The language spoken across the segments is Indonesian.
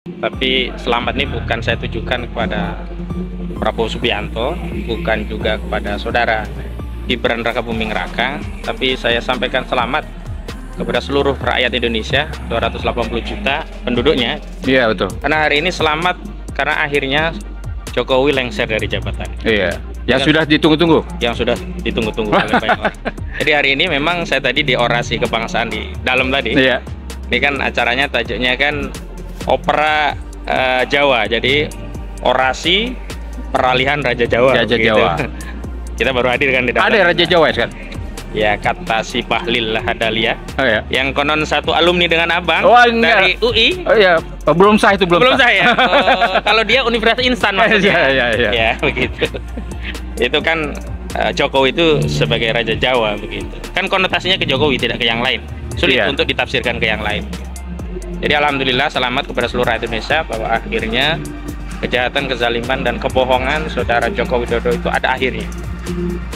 Tapi selamat ini bukan saya tujukan kepada Prabowo Subianto, bukan juga kepada saudara Gibran Rakabuming Raka, tapi saya sampaikan selamat kepada seluruh rakyat Indonesia, 280 juta penduduknya. Iya, betul. Karena hari ini selamat karena akhirnya Jokowi lengser dari jabatan. Iya. Yang sudah ditunggu-tunggu. Yang sudah ditunggu-tunggu oleh banyak orang. Jadi hari ini memang saya tadi di orasi kebangsaan di dalam tadi. Iya. Ini kan acaranya tajuknya kan opera Jawa. Jadi orasi peralihan Raja Jawa. Raja begitu. Jawa. Kita baru hadir kan di dalam. Ada Raja Jawa ya kan? Ya, kata si Bahlil Hadalia. Oh ya. Yang konon satu alumni dengan abang dari UI. Oh ya, belum sah itu, belum sah ya. Kalau dia universitas instan maksudnya. Iya. Ya, begitu. Itu kan Jokowi itu sebagai Raja Jawa begitu. Kan konotasinya ke Jokowi, tidak ke yang lain. Sulit untuk ditafsirkan ke yang lain. Jadi alhamdulillah selamat kepada seluruh rakyat Indonesia bahwa akhirnya kejahatan, kezaliman dan kebohongan saudara Joko Widodo itu ada akhirnya.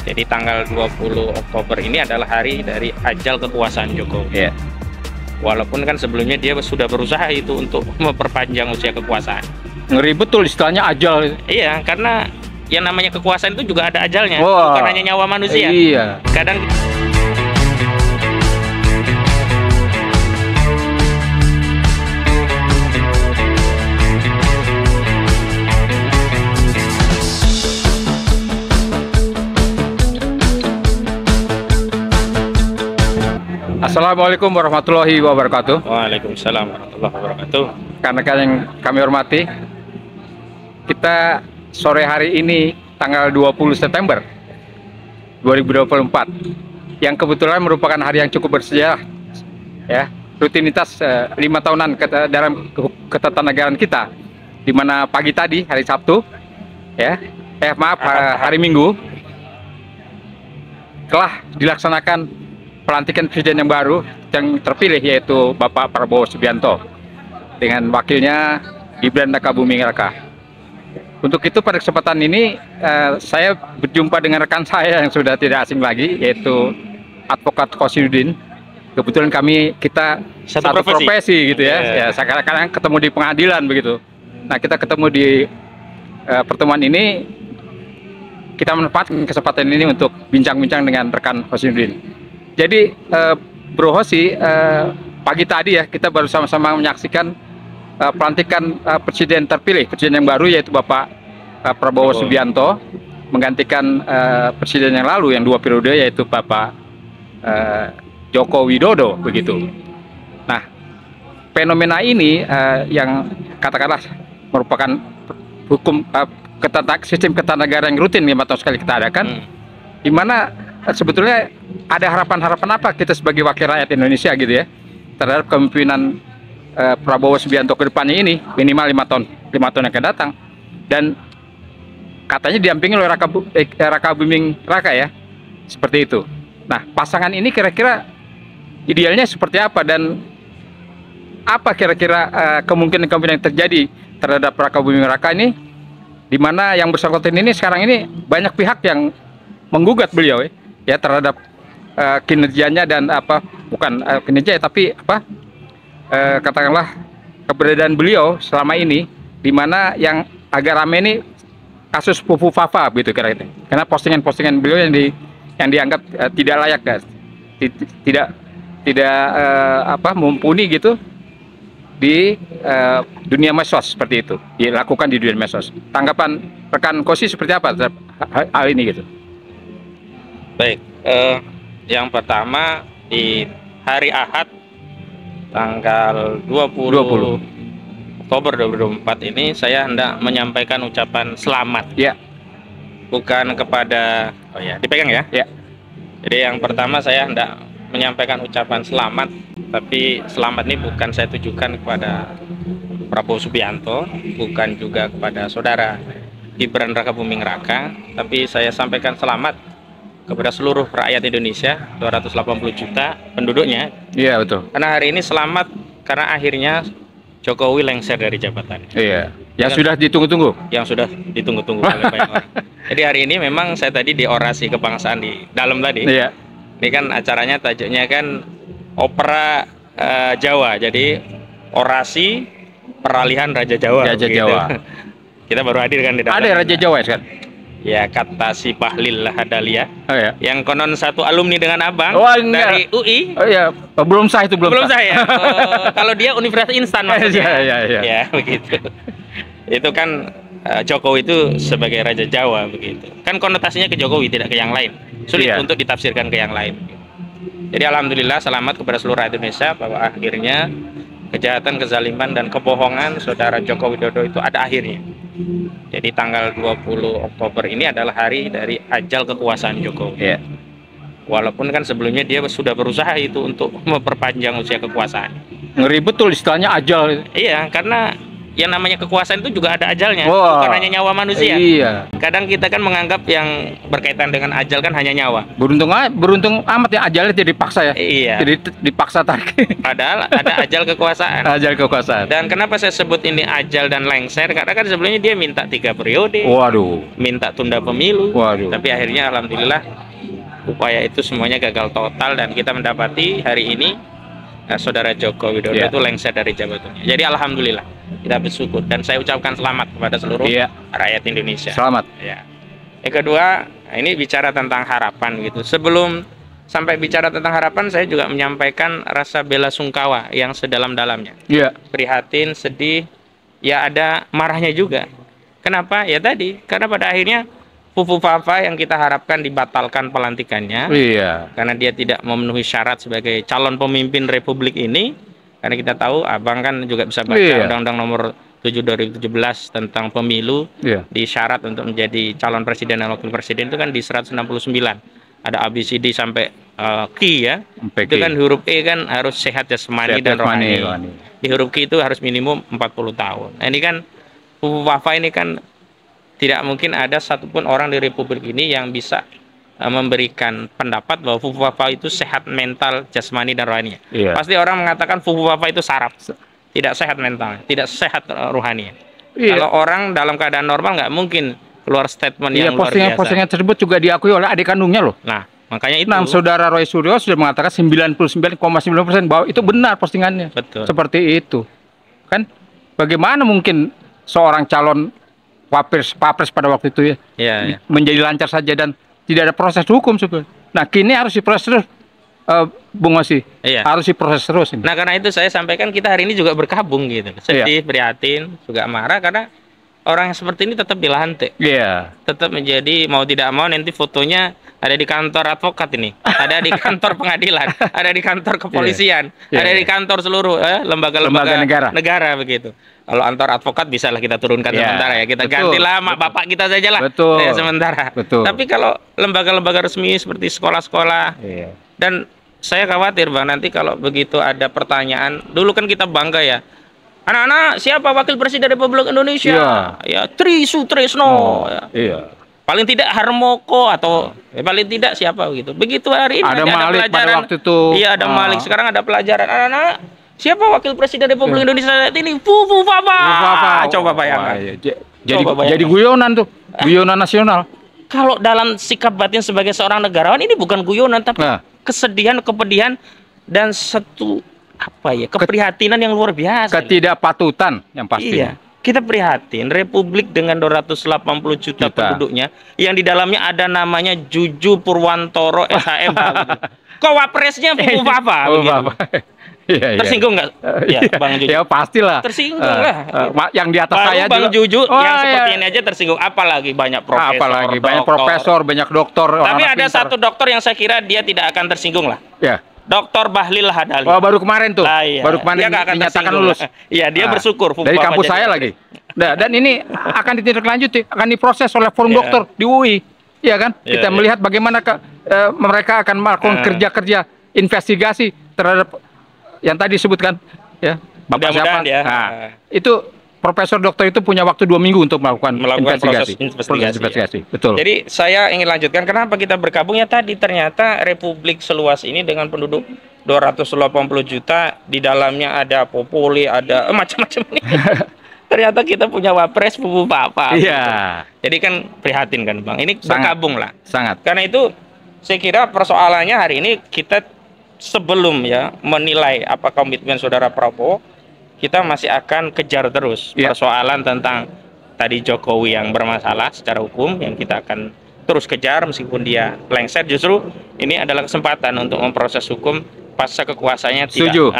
Jadi tanggal 20 Oktober ini adalah hari dari ajal kekuasaan Jokowi. Iya. Walaupun kan sebelumnya dia sudah berusaha itu untuk memperpanjang usia kekuasaan. Ngeri betul istilahnya ajal. Iya, karena yang namanya kekuasaan itu juga ada ajalnya, Wah, bukan hanya nyawa manusia. Iya. Kadang Assalamualaikum warahmatullahi wabarakatuh. Waalaikumsalam warahmatullahi wabarakatuh. Karena yang kami hormati, kita sore hari ini tanggal 20 September 2024 yang kebetulan merupakan hari yang cukup bersejarah ya, rutinitas 5 tahunan dalam ketatanegaraan kita, di mana pagi tadi hari Sabtu ya, hari Minggu telah dilaksanakan pelantikan presiden yang baru yang terpilih, yaitu Bapak Prabowo Subianto dengan wakilnya Gibran Rakabuming Raka. Untuk itu pada kesempatan ini saya berjumpa dengan rekan saya yang sudah tidak asing lagi, yaitu Advokat Qosiduddin. Kebetulan kita satu profesi gitu ya. Ya, kadang-kadang ketemu di pengadilan begitu. Nah, kita ketemu di pertemuan ini, kita manfaatkan kesempatan ini untuk bincang-bincang dengan rekan Qosiduddin. Jadi Bro Hosi, pagi tadi ya kita baru sama-sama menyaksikan pelantikan presiden terpilih, presiden yang baru, yaitu Bapak Prabowo Subianto, menggantikan presiden yang lalu yang 2 periode, yaitu Bapak Joko Widodo begitu. Nah, fenomena ini yang katakanlah merupakan hukum sistem ketatanegaraan yang rutin 5 tahun sekali kita adakan, di mana sebetulnya ada harapan-harapan apa kita sebagai wakil rakyat Indonesia gitu ya terhadap kepemimpinan Prabowo Subianto ke depannya ini, minimal 5 tahun yang akan datang, dan katanya didampingi oleh Rakabuming Raka ya, seperti itu. Nah, pasangan ini kira-kira idealnya seperti apa, dan apa kira-kira kemungkinan-kemungkinan yang terjadi terhadap Rakabuming Raka ini, di mana yang bersangkutan ini sekarang ini banyak pihak yang menggugat beliau ya terhadap kinerjanya dan bukan kinerja tapi katakanlah keberadaan beliau selama ini, di mana yang agak ramai ini kasus Fufu Fafa gitu kira-kira, karena postingan-postingan beliau yang dianggap tidak layak, tidak mumpuni gitu di dunia medsos, seperti itu dilakukan di dunia medsos. Tanggapan rekan Kosi seperti apa terhadap hal ini gitu? Baik, yang pertama di hari Ahad tanggal 20 Oktober 2024 ini saya hendak menyampaikan ucapan selamat. Ya. Bukan kepada, dipegang ya. Ya. Jadi yang pertama saya hendak menyampaikan ucapan selamat, tapi selamat ini bukan saya tujukan kepada Prabowo Subianto, bukan juga kepada saudara Gibran Rakabuming Raka, tapi saya sampaikan selamat kepada seluruh rakyat Indonesia, 280 juta penduduknya. Iya, betul. Karena hari ini selamat karena akhirnya Jokowi lengser dari jabatan. Iya. Yang sudah ditunggu-tunggu. Yang sudah ditunggu-tunggu oleh banyak orang. Jadi hari ini memang saya tadi di orasi kebangsaan di dalam tadi. Iya. Ini kan acaranya tajuknya kan opera Jawa. Jadi orasi peralihan Raja Jawa. Raja begitu. Jawa. Kita baru hadir kan di dalam. Ada Raja Jawa kan? Ya, kata si Bahlil Lahadalia. Oh ya. Yang konon satu alumni dengan abang Oh, enggak. dari UI. Oh iya, belum sah itu, belum Belum sah. saya. Kalau dia universitas instan maksudnya. Iya. Ya, begitu. Itu kan Jokowi itu sebagai Raja Jawa begitu. Kan konotasinya ke Jokowi, tidak ke yang lain. Sulit Iya. untuk ditafsirkan ke yang lain. Jadi alhamdulillah selamat kepada seluruh rakyat Indonesia bahwa akhirnya kejahatan, kezaliman dan kebohongan saudara Joko Widodo itu ada akhirnya. Jadi tanggal 20 Oktober ini adalah hari dari ajal kekuasaan Jokowi. Iya. Walaupun kan sebelumnya dia sudah berusaha itu untuk memperpanjang usia kekuasaan. Ngeri betul istilahnya ajal. Iya, karena yang namanya kekuasaan itu juga ada ajalnya, Wah. bukan hanya nyawa manusia. Iya. Kadang kita kan menganggap yang berkaitan dengan ajal kan hanya nyawa. Beruntung amat ya ajalnya jadi dipaksa ya. Iya. Jadi dipaksa tarik. Padahal ada ajal kekuasaan. Ajal kekuasaan. Dan kenapa saya sebut ini ajal dan lengser? Karena kan sebelumnya dia minta 3 periode, Waduh. minta tunda pemilu. Waduh. Tapi akhirnya alhamdulillah upaya itu semuanya gagal total dan kita mendapati hari ini saudara Joko Widodo Iya. itu lengser dari jabatannya. Jadi alhamdulillah kita bersyukur dan saya ucapkan selamat kepada seluruh Iya. rakyat Indonesia. Selamat. Ya. Yang kedua, ini bicara tentang harapan gitu. Sebelum sampai bicara tentang harapan, saya juga menyampaikan rasa bela sungkawa yang sedalam-dalamnya. Iya. Prihatin, sedih, ya ada marahnya juga. Kenapa? Ya tadi, karena pada akhirnya Fufu Fafa yang kita harapkan dibatalkan pelantikannya Iya. karena dia tidak memenuhi syarat sebagai calon pemimpin republik ini. Karena kita tahu abang kan juga bisa baca Iya. Undang-Undang Nomor 7 2017 tentang pemilu. Iya. Di syarat untuk menjadi calon presiden dan wakil presiden itu kan di 169. Ada ABCD sampai Q ya. Sampai Itu Q. kan huruf E kan harus sehat jasmani Sehat dan jasmani, rohani. rohani. Di huruf Q itu harus minimum 40 tahun. Nah, ini kan Fufu Fafa ini kan tidak mungkin ada satupun orang di republik ini yang bisa memberikan pendapat bahwa Fufu Fafa itu sehat mental, jasmani dan rohani. Iya. Pasti orang mengatakan Fufu Fafa itu saraf, tidak sehat mental, tidak sehat rohani. Iya. Kalau orang dalam keadaan normal nggak mungkin keluar statement Iya, yang luar biasa. postingan tersebut juga diakui oleh adik kandungnya loh. Nah, makanya itu. Nah, saudara Roy Suryo sudah mengatakan 99,9% bahwa itu benar postingannya. Betul. Seperti itu. Kan bagaimana mungkin seorang calon Wapres pada waktu itu ya Iya. menjadi lancar saja dan tidak ada proses hukum sebenarnya. Nah, kini harus diproses terus, Bung Osi. Iya. Harus diproses terus ini. Nah, karena itu saya sampaikan kita hari ini juga berkabung gitu. Sedih, prihatin, juga marah karena orang yang seperti ini tetap dilantik. Iya. Tetap menjadi mau tidak mau nanti fotonya ada di kantor advokat ini, ada di kantor pengadilan, ada di kantor kepolisian, Iya, ada iya. di kantor seluruh lembaga-lembaga Lembaga negara begitu. Kalau kantor advokat bisa lah kita turunkan Iya, sementara ya, kita betul, gantilah mak bapak kita saja lah. Betul. Ya, sementara. Betul. Tapi kalau lembaga-lembaga resmi seperti sekolah-sekolah Iya. dan saya khawatir Bang nanti kalau begitu ada pertanyaan, dulu kan kita bangga ya. Anak-anak, siapa wakil presiden Republik Indonesia? Iya. Ya, Tri Sutrisno. Ya. Iya. Paling tidak Harmoko atau paling tidak siapa begitu. Begitu hari ini Ada nanti Malik pada waktu itu. Iya, ada Malik. Sekarang ada pelajaran. Anak-anak, siapa wakil presiden Republik Indonesia saat ini? Fufu Fafa. Coba bayangkan. Wah, iya. Jadi Coba bayangkan. jadi guyonan tuh. Guyonan nasional. Kalau dalam sikap batin sebagai seorang negarawan ini bukan guyonan tapi Nah. kesedihan, kepedihan dan satu apa ya, keprihatinan yang luar biasa. Ketidakpatutan yang pasti. Iya, kita prihatin Republik dengan 280 juta penduduknya yang di dalamnya ada namanya Juju Purwantoro SHM gitu. Kok wapresnya Fufu Fafa Oh, begitu. Bapak. Iya, iya. Tersinggung nggak? Ya, Iya. Bang Juju. Ya pastilah. Tersinggung lah. Yang di atas Baru saya Bang juga. Juju Oh, yang seperti iya. ini aja tersinggung, apalagi banyak profesor. Apalagi banyak doktor. profesor, banyak dokter. Tapi orang-orang ada pintar. satu dokter yang saya kira dia tidak akan tersinggung lah. Ya. Dr. Bahlil Lahadalia. Oh, baru kemarin tuh. Lah, iya. Baru kemarin Dia nggak akan dinyatakan tersinggung. lulus. Iya, dia bersyukur. Fufu Dari Fafa kampus jadi saya dokter. lagi. Nah, dan ini akan ditindaklanjuti, akan diproses oleh forum Iya. dokter di UI. Iya kan? Iya, Kita iya. melihat bagaimana mereka akan melakukan kerja-kerja investigasi terhadap yang tadi disebutkan ya. Bapak siapa? Mudah-mudahan ya. Nah, itu profesor dokter itu punya waktu 2 minggu untuk melakukan proses investigasi. investigasi. Betul. Jadi saya ingin lanjutkan kenapa kita bergabung ya tadi ternyata Republik seluas ini dengan penduduk 280 juta di dalamnya ada Populi, ada macam-macam ini. Ternyata kita punya wapres Fufu Fafa. Iya. Jadi kan prihatin kan Bang. Ini Sangat. bergabung lah. Sangat. Karena itu saya kira persoalannya hari ini kita sebelum ya menilai apa komitmen saudara Prabowo, kita masih akan kejar terus persoalan tentang tadi Jokowi yang bermasalah secara hukum, yang kita akan terus kejar meskipun dia lengser. Justru ini adalah kesempatan untuk memproses hukum pasca kekuasaannya tidak.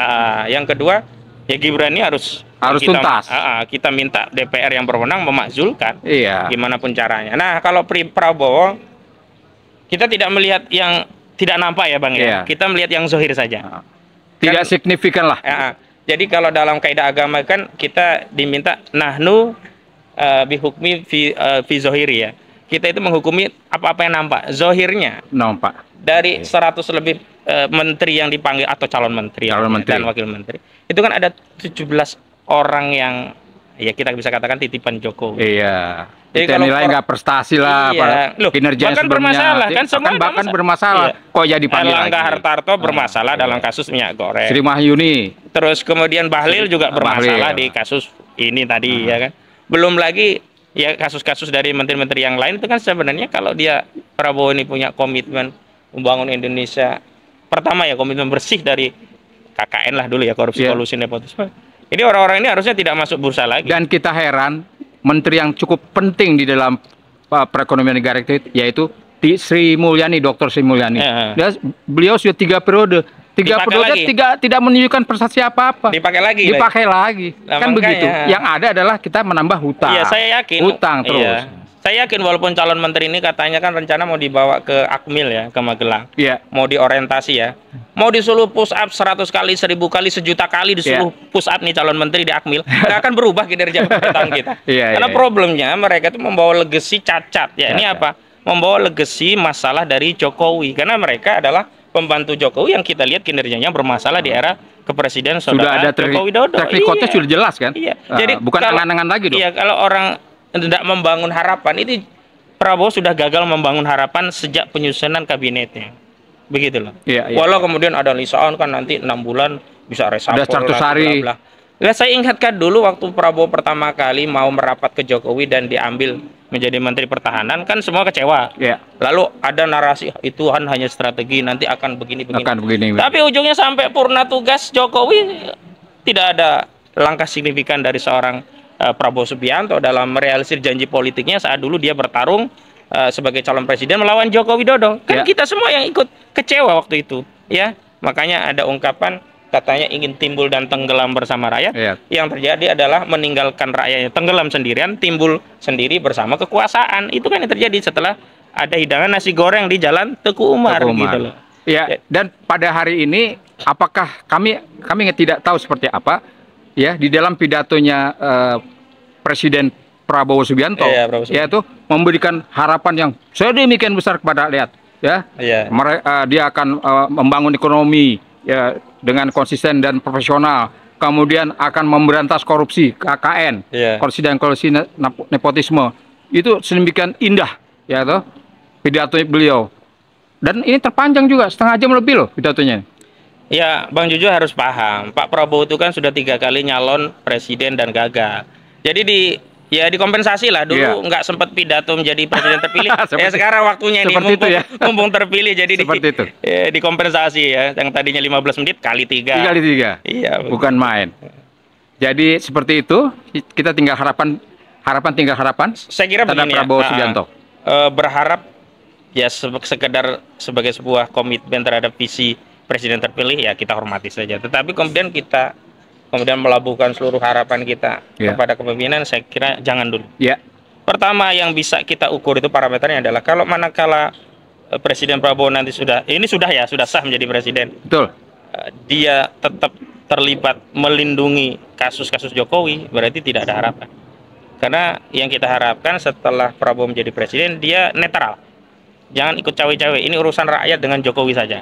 Yang kedua, ya Gibran ini harus tuntas. Kita minta DPR yang berwenang memakzulkan, gimana pun caranya. Nah, kalau Prabowo, kita tidak melihat yang tidak nampak ya Bang ya. Kita melihat yang zohir saja. Tidak signifikan lah. Jadi kalau dalam kaidah agama kan kita diminta nahnu bihukmi fi zohiri ya. Kita itu menghukumi apa-apa yang nampak. Zohirnya nampak. Dari 100 lebih menteri yang dipanggil atau calon menteri dan wakil menteri, itu kan ada 17 orang yang ya kita bisa katakan titipan Jokowi. Iya. Jadi kita nilai nggak prestasi lah, kinerja bahkan bermasalah kan, semua bahkan bermasalah. Kok jadi dipanggil lagi? Erlangga Hartarto bermasalah dalam kasus minyak goreng. Sri Mahyuni. Terus kemudian Bahlil juga bermasalah di kasus ini tadi ya kan. Belum lagi ya kasus-kasus dari menteri-menteri yang lain itu kan sebenarnya kalau dia Prabowo ini punya komitmen membangun Indonesia, pertama ya komitmen bersih dari KKN lah dulu ya, korupsi kolusi nepotisme. Ini orang-orang ini harusnya tidak masuk bursa lagi. Dan kita heran menteri yang cukup penting di dalam perekonomian negara itu yaitu Sri Mulyani, Dr. Sri Mulyani. Beliau sudah 3 periode. 3 periode tidak menunjukkan prestasi apa-apa. Dipakai lagi. Nah, kan begitu. Yang ada adalah kita menambah hutang. Iya, saya yakin. Hutang terus. Iya. Saya yakin walaupun calon menteri ini katanya kan rencana mau dibawa ke Akmil ya, ke Magelang. Mau diorientasi ya. Mau disuruh push up 100 kali, 1000 kali, 1.000.000 kali disuruh push up nih calon menteri di Akmil. Nggak akan berubah kinerja pemerintahan kita. Karena problemnya mereka itu membawa legacy cacat. Ya, ini apa? Membawa legacy masalah dari Jokowi. Karena mereka adalah pembantu Jokowi yang kita lihat kinerjanya bermasalah di era kepresiden saudara Joko Widodo. Track recordnya sudah jelas kan? Jadi bukan angan-angan lagi dong. Iya, kalau orang tidak membangun harapan, ini Prabowo sudah gagal membangun harapan sejak penyusunan kabinetnya. Begitu loh. Walau kemudian ada lisan kan nanti 6 bulan bisa reshuffle. Ada 100 hari. Nah, saya ingatkan dulu waktu Prabowo pertama kali mau merapat ke Jokowi dan diambil menjadi Menteri Pertahanan, kan semua kecewa. Lalu ada narasi itu hanya strategi, nanti akan begini-begini. Tapi ujungnya sampai purna tugas Jokowi tidak ada langkah signifikan dari seorang Prabowo Subianto dalam merealisir janji politiknya saat dulu dia bertarung sebagai calon presiden melawan Joko Widodo. Kan kita semua yang ikut kecewa waktu itu, ya. Makanya ada ungkapan katanya ingin timbul dan tenggelam bersama rakyat. Yang terjadi adalah meninggalkan rakyatnya tenggelam sendirian, timbul sendiri bersama kekuasaan. Itu kan yang terjadi setelah ada hidangan nasi goreng di Jalan Teguh Umar. Gitu loh. Dan pada hari ini apakah kami tidak tahu seperti apa ya di dalam pidatonya Presiden Prabowo Subianto, yaitu memberikan harapan yang sedemikian besar kepada rakyat, dia akan membangun ekonomi ya dengan konsisten dan profesional, kemudian akan memberantas korupsi KKN, korupsi dan kolusi nepotisme. Itu sedemikian indah ya toh pidato beliau. Dan ini terpanjang juga, setengah jam lebih loh pidatonya. Ya, Bang Jojo harus paham, Pak Prabowo itu kan sudah 3 kali nyalon presiden dan gagal. Jadi dikompensasi lah dulu, nggak sempat pidato menjadi presiden terpilih. Ya sekarang waktunya ini mumpung terpilih, jadi dikompensasi ya. Yang tadinya 15 menit kali 3. Kali 3. Iya, bukan main. Jadi seperti itu, kita tinggal harapan. Saya kira begini Prabowo Subianto. Berharap ya sekedar sebagai sebuah komitmen terhadap visi presiden terpilih, ya kita hormati saja. Tetapi kemudian kita melabuhkan seluruh harapan kita kepada kepemimpinan, saya kira jangan dulu. Pertama yang bisa kita ukur itu parameternya adalah kalau manakala Presiden Prabowo nanti sudah sah menjadi presiden, dia tetap terlibat melindungi kasus-kasus Jokowi, berarti tidak ada harapan. Karena yang kita harapkan setelah Prabowo menjadi presiden, dia netral. Jangan ikut cawe-cawe, ini urusan rakyat dengan Jokowi saja.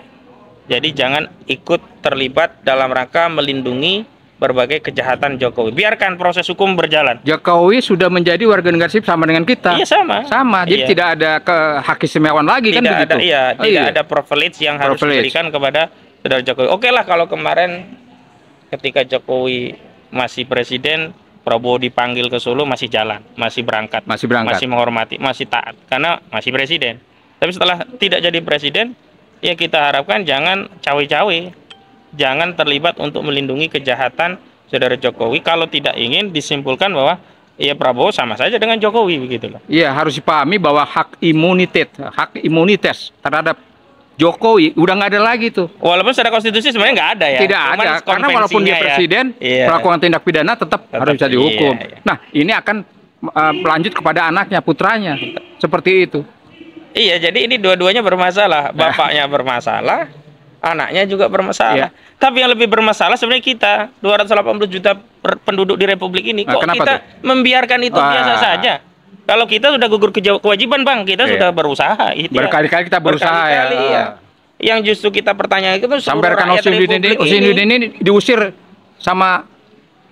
Jadi jangan ikut terlibat dalam rangka melindungi berbagai kejahatan Jokowi. Biarkan proses hukum berjalan. Jokowi sudah menjadi warga negara sipil sama dengan kita. Iya, sama. Jadi tidak ada hak istimewaan lagi kan begitu. Tidak ada privilege yang harus diberikan kepada saudara Jokowi. Oke lah kalau kemarin ketika Jokowi masih presiden, Prabowo dipanggil ke Solo masih jalan, masih berangkat, masih menghormati, masih taat karena masih presiden. Tapi setelah tidak jadi presiden, ya kita harapkan jangan cawe-cawe, jangan terlibat untuk melindungi kejahatan saudara Jokowi kalau tidak ingin disimpulkan bahwa ya Prabowo sama saja dengan Jokowi begitu loh. Iya, harus dipahami bahwa hak imunitas terhadap Jokowi udah nggak ada lagi tuh. Walaupun secara konstitusi sebenarnya nggak ada ya. Tidak ada, karena walaupun dia presiden, melakukan tindak pidana tetap harus bisa dihukum. Iya. Nah, ini akan melanjut kepada anaknya, putranya, seperti itu. Iya, jadi ini dua-duanya bermasalah. Bapaknya bermasalah, anaknya juga bermasalah. Iya. Tapi yang lebih bermasalah sebenarnya kita, 280 juta penduduk di Republik ini, kok kita membiarkan itu biasa saja. Kalau kita sudah gugur kewajiban, Bang, kita sudah berusaha. Berkali-kali kita berusaha ya. Yang justru kita pertanyakan itu sampai rekan Husin ini diusir sama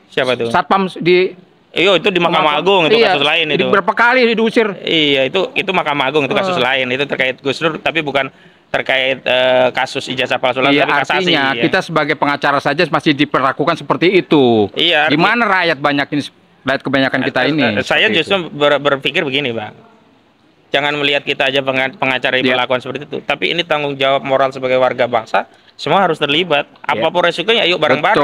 siapa tuh? Satpam di itu di Mahkamah Agung, itu kasus lain itu. Berapa kali diusir? Iya, itu Mahkamah Agung, itu kasus lain, itu terkait Gus Dur, tapi bukan terkait kasus ijazah palsu, tapi kasasi. Artinya kita sebagai pengacara saja masih diperlakukan seperti itu. Iya. Gimana rakyat banyak ini, rakyat kebanyakan kita ini? Saya justru berpikir begini, Bang. Jangan melihat kita aja pengacara diperlakukan seperti itu, tapi ini tanggung jawab moral sebagai warga bangsa. Semua harus terlibat. Apapun resikonya, ayo bareng-bareng.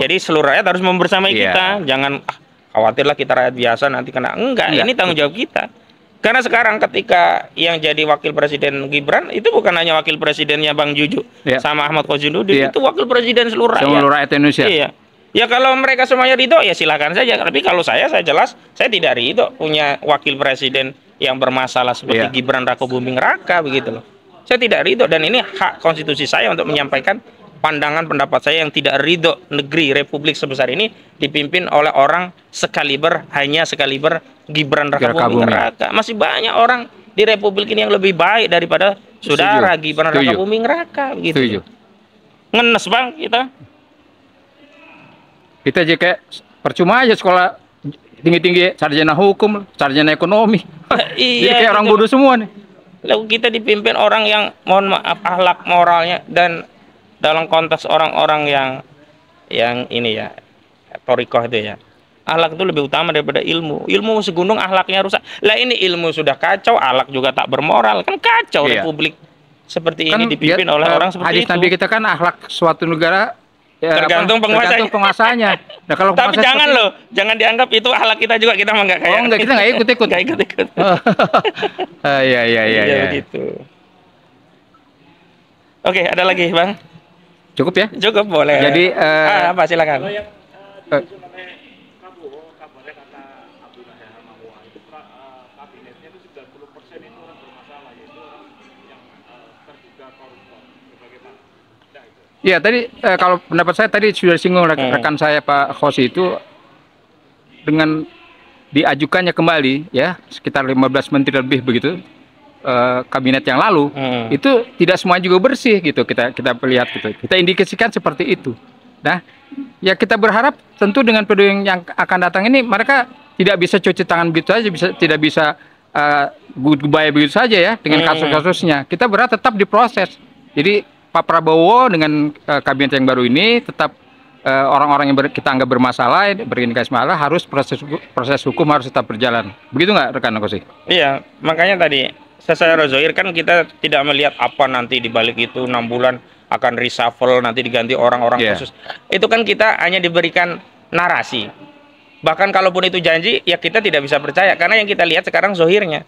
Jadi seluruh rakyat harus membersamai kita. Jangan khawatirlah kita rakyat biasa nanti kena. Enggak, ini tanggung jawab kita. Karena sekarang ketika yang jadi wakil presiden Gibran itu bukan hanya wakil presidennya Bang Juju sama Ahmad Khosinuddin, itu wakil presiden seluruh rakyat. Seluruh rakyat Indonesia. Iya. Ya kalau mereka semuanya ridho ya silakan saja. Tapi kalau saya jelas saya tidak ridho punya wakil presiden yang bermasalah seperti Gibran Rakabuming Raka begitu loh. Saya tidak ridho, dan ini hak konstitusi saya untuk menyampaikan pandangan pendapat saya yang tidak ridho negeri Republik sebesar ini dipimpin oleh orang hanya sekaliber Gibran Rakabuming Raka. Masih banyak orang di Republik ini yang lebih baik daripada saudara Gibran Rakabuming Raka begitu. Setuju. Ngenes, Bang, kita. Kita aja kayak percuma aja sekolah tinggi-tinggi, sarjana hukum, sarjana ekonomi. Jadi kayak orang bodoh semua nih. Lalu kita dipimpin orang yang mohon maaf akhlak moralnya, dan dalam konteks orang-orang yang ini ya, torikoh itu ya, akhlak itu lebih utama daripada ilmu. Ilmu segunung, akhlaknya rusak. Lah ini ilmu sudah kacau, akhlak juga tak bermoral, kan kacau Republik seperti ini dipimpin oleh orang seperti itu. Nabi kita kan akhlak suatu negara tergantung penguasanya. Nah, kalau tapi jangan jangan dianggap itu akhlak kita juga, kita mah nggak kayak. Oh enggak, kita nggak ikut-ikut. Nggak ikut-ikut. Iya. Begitu. Oke, ada lagi, Bang? Cukup ya? Cukup, boleh. Jadi apa silakan. Ya tadi kalau pendapat saya tadi sudah disinggung rekan saya Pak Khosi, itu dengan diajukannya kembali ya sekitar 15 menteri lebih begitu kabinet yang lalu, itu tidak semua juga bersih gitu, kita lihat gitu, kita indikasikan seperti itu. Nah ya kita berharap tentu dengan periode yang akan datang ini mereka tidak bisa cuci tangan begitu saja, tidak bisa goodbye begitu saja ya dengan kasus-kasusnya. Kita berharap tetap diproses. Jadi Pak Prabowo dengan kabinet yang baru ini tetap orang-orang yang kita anggap bermasalah, berindikasi masalah, harus proses hukum harus tetap berjalan. Begitu nggak rekan Kosi? Iya, makanya tadi saya Rozoir kan kita tidak melihat apa nanti di balik itu 6 bulan akan reshuffle, nanti diganti orang-orang khusus. Itu kan kita hanya diberikan narasi. Bahkan kalaupun itu janji, ya kita tidak bisa percaya karena yang kita lihat sekarang zohirnya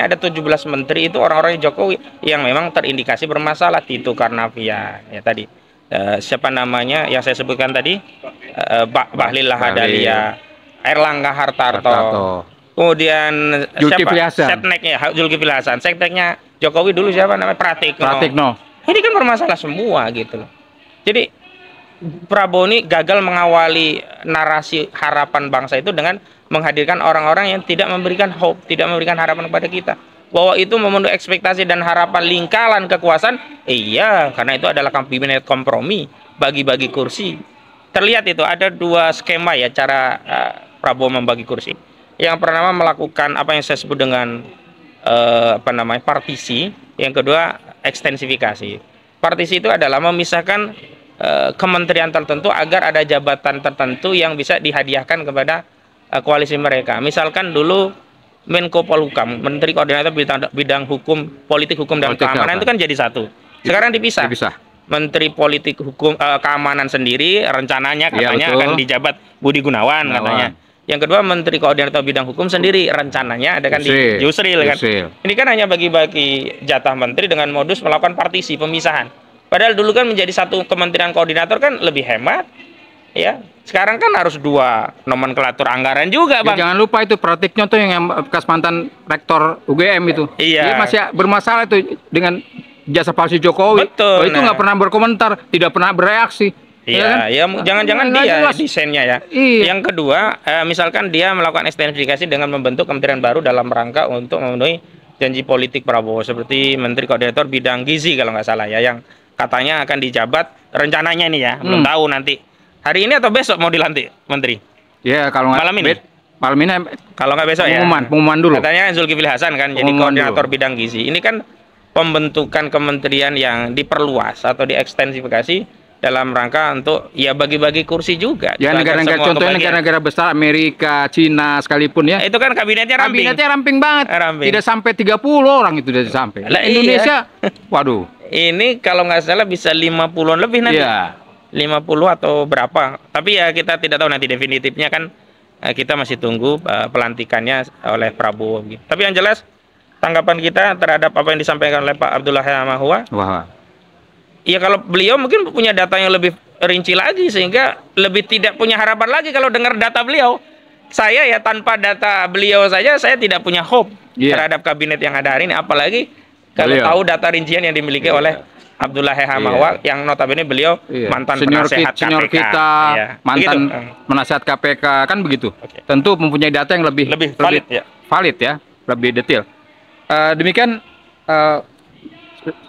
ada 17 menteri itu orang-orang Jokowi yang memang terindikasi bermasalah. Tito Karnavian ya tadi, siapa namanya yang saya sebutkan tadi, Bahlil Lahadalia, Erlangga Hartarto. Kemudian Zulkifli Hasan, sekteknya Jokowi dulu siapa namanya, Pratikno. Ini kan bermasalah semua gitu loh. Jadi Prabowo ini gagal mengawali narasi harapan bangsa itu dengan menghadirkan orang-orang yang tidak memberikan hope, tidak memberikan harapan kepada kita, bahwa itu memenuhi ekspektasi dan harapan lingkaran kekuasaan. Iya, karena itu adalah kabinet kompromi, bagi-bagi kursi. Terlihat itu ada 2 skema ya cara Prabowo membagi kursi. Yang pertama melakukan apa yang saya sebut dengan partisi, yang kedua ekstensifikasi. Partisi itu adalah memisahkan kementerian tertentu agar ada jabatan tertentu yang bisa dihadiahkan kepada koalisi mereka. Misalkan dulu Menko Polhukam, Menteri Koordinator bidang hukum, politik hukum dan keamanan itu kan jadi satu. Sekarang dipisah. Menteri Politik Hukum Keamanan sendiri rencananya katanya akan dijabat Budi Gunawan katanya. Yang kedua Menteri Koordinator Bidang Hukum sendiri rencananya ada kan di Yusril kan. Ini kan hanya bagi-bagi jatah menteri dengan modus melakukan partisi pemisahan. Padahal dulu kan menjadi satu kementerian koordinator kan lebih hemat. Ya, sekarang kan harus 2 nomenklatur anggaran juga, Bang. Jangan lupa itu Pratikno tuh yang bekas mantan rektor UGM itu. Dia masih bermasalah itu dengan jasa palsu Jokowi. Betul. Itu nggak pernah berkomentar, tidak pernah bereaksi. Iya, ya jangan-jangan dia desainnya ya. Yang kedua, misalkan dia melakukan ekstensifikasi dengan membentuk kementerian baru dalam rangka untuk memenuhi janji politik Prabowo seperti Menteri Koordinator Bidang Gizi kalau nggak salah ya, yang katanya akan dijabat rencananya nih ya, belum tahu nanti hari ini atau besok mau dilantik menteri. Ya kalau nggak malam ini. Malam ini kalau nggak besok pengumuman dulu. Katanya Zulkifli Hasan kan jadi Koordinator Bidang Gizi. Ini kan pembentukan kementerian yang diperluas atau diekstensifikasi dalam rangka untuk ya bagi-bagi kursi juga. Ya negara-negara contohnya negara-negara besar Amerika, Cina sekalipun ya. Itu kan kabinetnya ramping. Kabinetnya ramping banget. Tidak sampai 30 orang itu sudah sampai. Lah Indonesia, waduh. Ini kalau nggak salah bisa 50-an lebih nanti. Iya. 50 atau berapa. Tapi ya kita tidak tahu nanti definitifnya kan kita masih tunggu pelantikannya oleh Prabowo. Tapi yang jelas tanggapan kita terhadap apa yang disampaikan oleh Pak Abdullah Mahua. Ya kalau beliau mungkin punya data yang lebih rinci lagi sehingga lebih tidak punya harapan lagi kalau dengar data beliau. Saya ya tanpa data beliau saja saya tidak punya hope terhadap kabinet yang ada hari ini, apalagi kalau tahu data rincian yang dimiliki oleh Abdullah Mahua yang notabene beliau mantan penasehat senior KPK. Kita, mantan penasehat KPK kan begitu. Tentu mempunyai data yang lebih valid ya, lebih detail. Demikian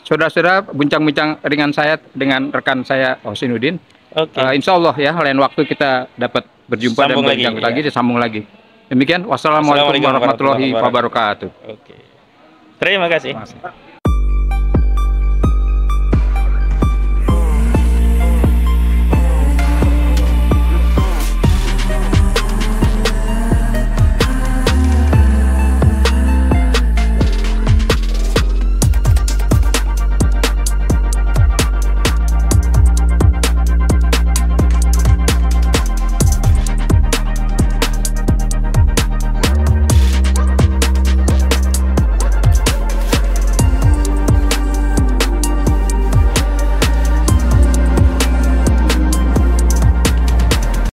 saudara-saudara bincang-bincang ringan saya dengan rekan saya Hosinuddin. Insya Allah ya lain waktu kita dapat berjumpa dan berbincang lagi, disambung lagi. Demikian, wassalamualaikum warahmatullahi wabarakatuh. Terima kasih.